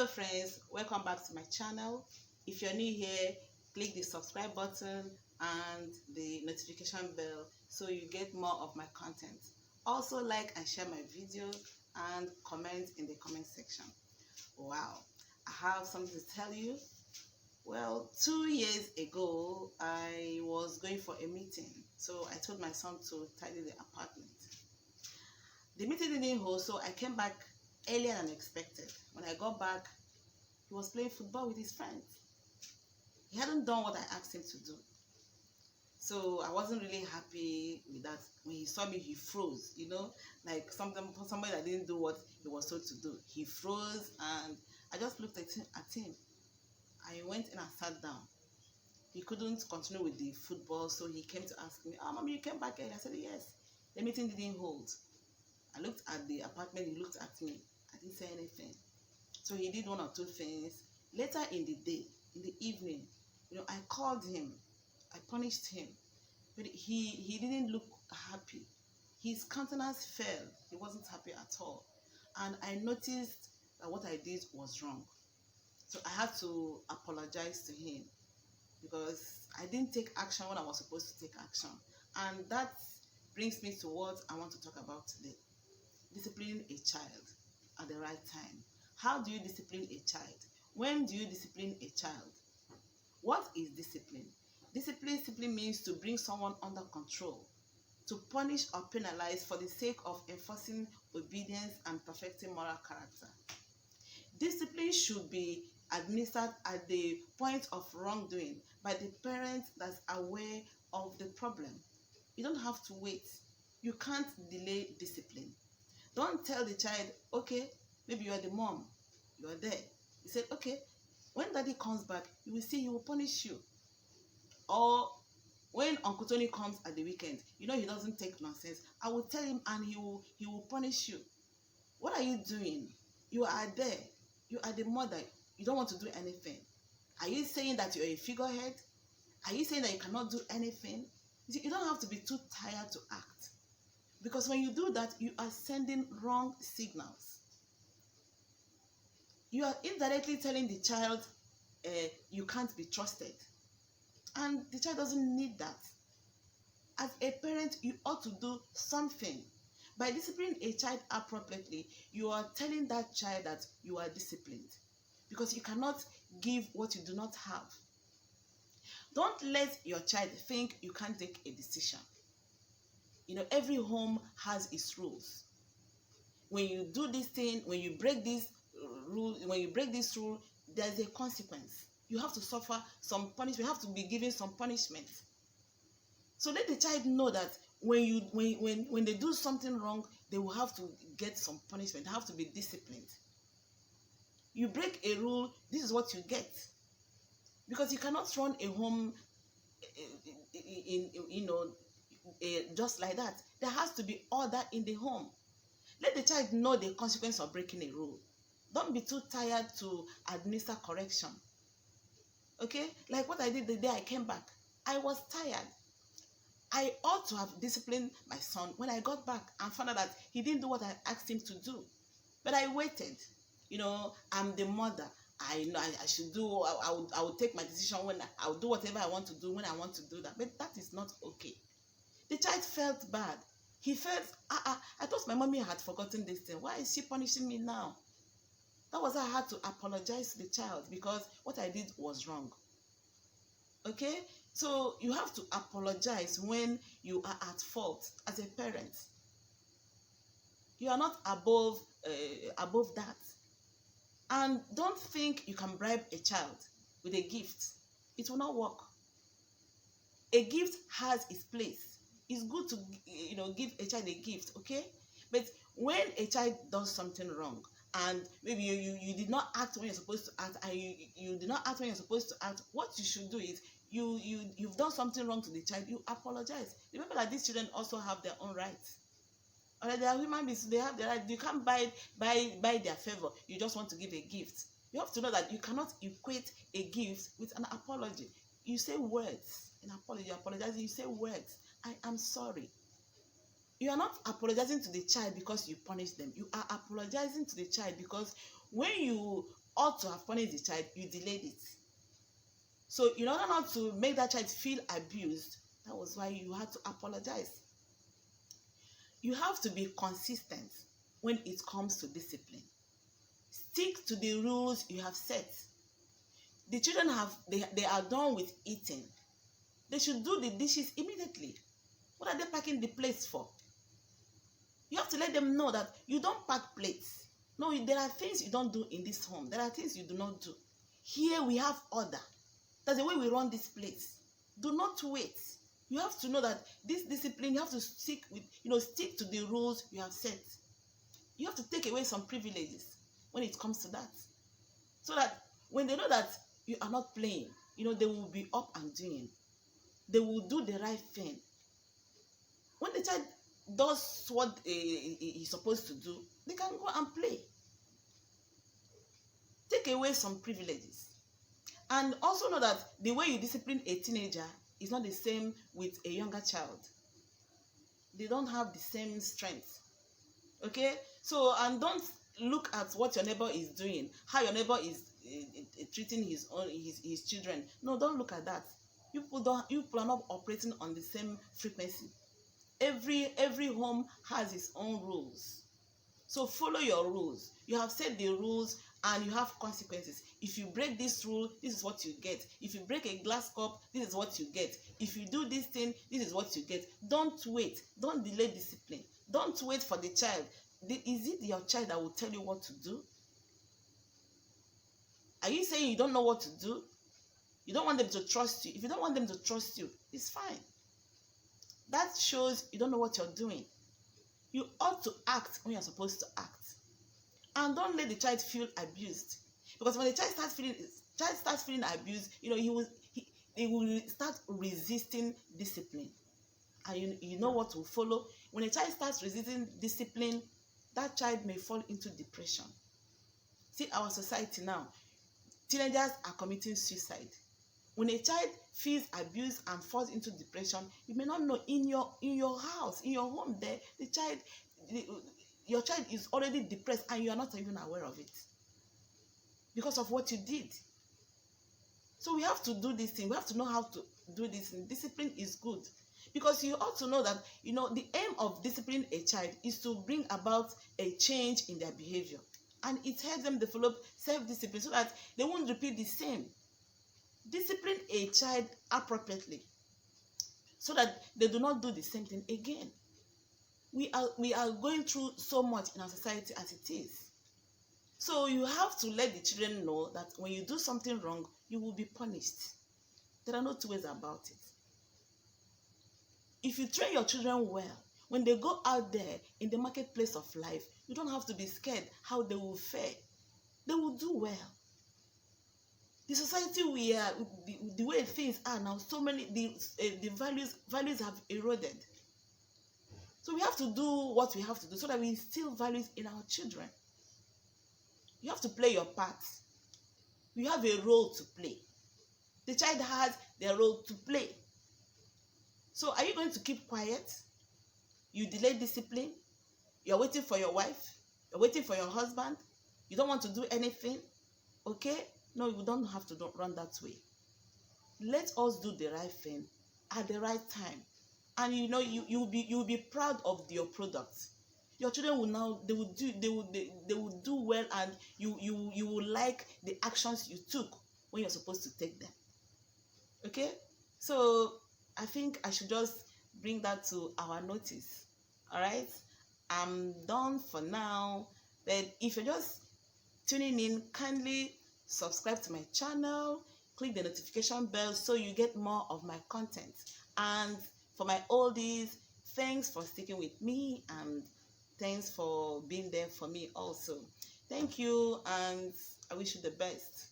Hello friends, welcome back to my channel. If you're new here, click the subscribe button and the notification bell so you get more of my content. Also like and share my videos and comment in the comment section. Wow, I have something to tell you. Well, 2 years ago, I was going for a meeting. So I told my son to tidy the apartment. The meeting didn't hold, so I came back earlier than expected. When I got back, he was playing football with his friends. He hadn't done what I asked him to do. So I wasn't really happy with that. When he saw me, he froze, like somebody that didn't do what he was told to do. He froze, and I just looked at him. I went in and sat down. He couldn't continue with the football, so he came to ask me, "Oh, Mommy, you came back early?" I said, "Yes." The meeting didn't hold. I looked at the apartment, he looked at me. I didn't say anything. So he did one or two things. Later in the day, in the evening, I called him. I punished him. But he didn't look happy. His countenance fell. He wasn't happy at all. And I noticed that what I did was wrong. So I had to apologize to him because I didn't take action when I was supposed to take action. And that brings me to what I want to talk about today. Disciplining a child at the right time. How do you discipline a child? When do you discipline a child? What is discipline? Discipline simply means to bring someone under control, to punish or penalize for the sake of enforcing obedience and perfecting moral character. Discipline should be administered at the point of wrongdoing by the parent that's aware of the problem. You don't have to wait. You can't delay discipline. Don't tell the child, okay, maybe you are the mom, you are there. You said, okay, when daddy comes back, you will see he will punish you. Or when Uncle Tony comes at the weekend, he doesn't take nonsense. I will tell him and he will punish you. What are you doing? You are there. You are the mother. You don't want to do anything. Are you saying that you're a figurehead? Are you saying that you cannot do anything? You don't have to be too tired to act. Because when you do that, you are sending wrong signals. You are indirectly telling the child you can't be trusted. And the child doesn't need that. As a parent, you ought to do something. By disciplining a child appropriately, you are telling that child that you are disciplined. Because you cannot give what you do not have. Don't let your child think you can't take a decision. Every home has its rules. When you do this thing, when you break this rule, there's a consequence. You have to suffer some punishment. You have to be given some punishment. So let the child know that when they do something wrong, they will have to get some punishment. They have to be disciplined. You break a rule, this is what you get. Because you cannot run a home just like that. There has to be order in the home. Let the child know the consequence of breaking a rule. Don't be too tired to administer correction. Okay? Like what I did the day I came back. I was tired. I ought to have disciplined my son when I got back and found out that he didn't do what I asked him to do. But I waited. I'm the mother. I know I should do, I will take my decision when I will do whatever I want to do when I want to do that. But that is not okay. The child felt bad. He felt, I thought my mommy had forgotten this thing. Why is she punishing me now? That was how I had to apologize to the child because what I did was wrong. Okay? So you have to apologize when you are at fault as a parent. You are not above that. And don't think you can bribe a child with a gift. It will not work. A gift has its place. It's good to give a child a gift, okay? But when a child does something wrong and maybe you did not act when you're supposed to act and you did not act when you're supposed to act, what you should do is you've done something wrong to the child, you apologize. Remember that these children also have their own rights. Alright, they are human beings, they have their rights. You can't buy their favor. You just want to give a gift. You have to know that you cannot equate a gift with an apology. You say words in apology. You're apologizing, you say words. I am sorry. You are not apologizing to the child because you punished them. You are apologizing to the child because when you ought to have punished the child, you delayed it. So in order not to make that child feel abused, that was why you had to apologize. You have to be consistent when it comes to discipline. Stick to the rules you have set. The children they are done with eating. They should do the dishes immediately. What are they packing the plates for? You have to let them know that you don't pack plates. No, there are things you don't do in this home. There are things you do not do. Here we have order. That's the way we run this place. Do not wait. You have to know that this discipline, you have to stick to the rules you have set. You have to take away some privileges when it comes to that. So that when they know that you are not playing, they will be up and doing. They will do the right thing. When the child does what he's supposed to do, they can go and play. Take away some privileges. And also know that the way you discipline a teenager is not the same with a younger child. They don't have the same strength. Okay? So, and don't look at what your neighbor is doing, how your neighbor is treating his children. No, don't look at that. You people are not operating on the same frequency. Every home has its own rules. So follow your rules. You have set the rules and you have consequences. If you break this rule, this is what you get. If you break a glass cup, this is what you get. If you do this thing, this is what you get. Don't wait. Don't delay discipline. Don't wait for the child. Is it your child that will tell you what to do? Are you saying you don't know what to do? You don't want them to trust you. If you don't want them to trust you, it's fine. That shows you don't know what you're doing. You ought to act when you're supposed to act. And don't let the child feel abused. Because when the child starts feeling abused, he will start resisting discipline. And you know what will follow? When a child starts resisting discipline, that child may fall into depression. See our society now. Teenagers are committing suicide. When a child feels abused and falls into depression, you may not know in your house, in your home there, your child is already depressed and you are not even aware of it because of what you did. So we have to do this thing. We have to know how to do this thing. Discipline is good because you ought to know that, the aim of disciplining a child is to bring about a change in their behavior. And it helps them develop self-discipline so that they won't repeat the same. Discipline a child appropriately so that they do not do the same thing again. We are going through so much in our society as it is. So you have to let the children know that when you do something wrong, you will be punished. There are no two ways about it. If you train your children well, when they go out there in the marketplace of life, you don't have to be scared how they will fare. They will do well. The society we are, the way things are now, so many the values have eroded. So we have to do what we have to do so that we instill values in our children. You have to play your part. You have a role to play. The child has their role to play. So are you going to keep quiet? You delay discipline? You're waiting for your wife? You're waiting for your husband? You don't want to do anything? Okay? No, you don't have to run that way. Let us do the right thing at the right time. And you'll be proud of your product. Your children will now they will do well, and you will like the actions you took when you're supposed to take them. Okay? So I think I should just bring that to our notice. All right? I'm done for now. But if you're just tuning in, kindly subscribe to my channel, click the notification bell so you get more of my content. And for my oldies, thanks for sticking with me and thanks for being there for me also. Thank you, and I wish you the best.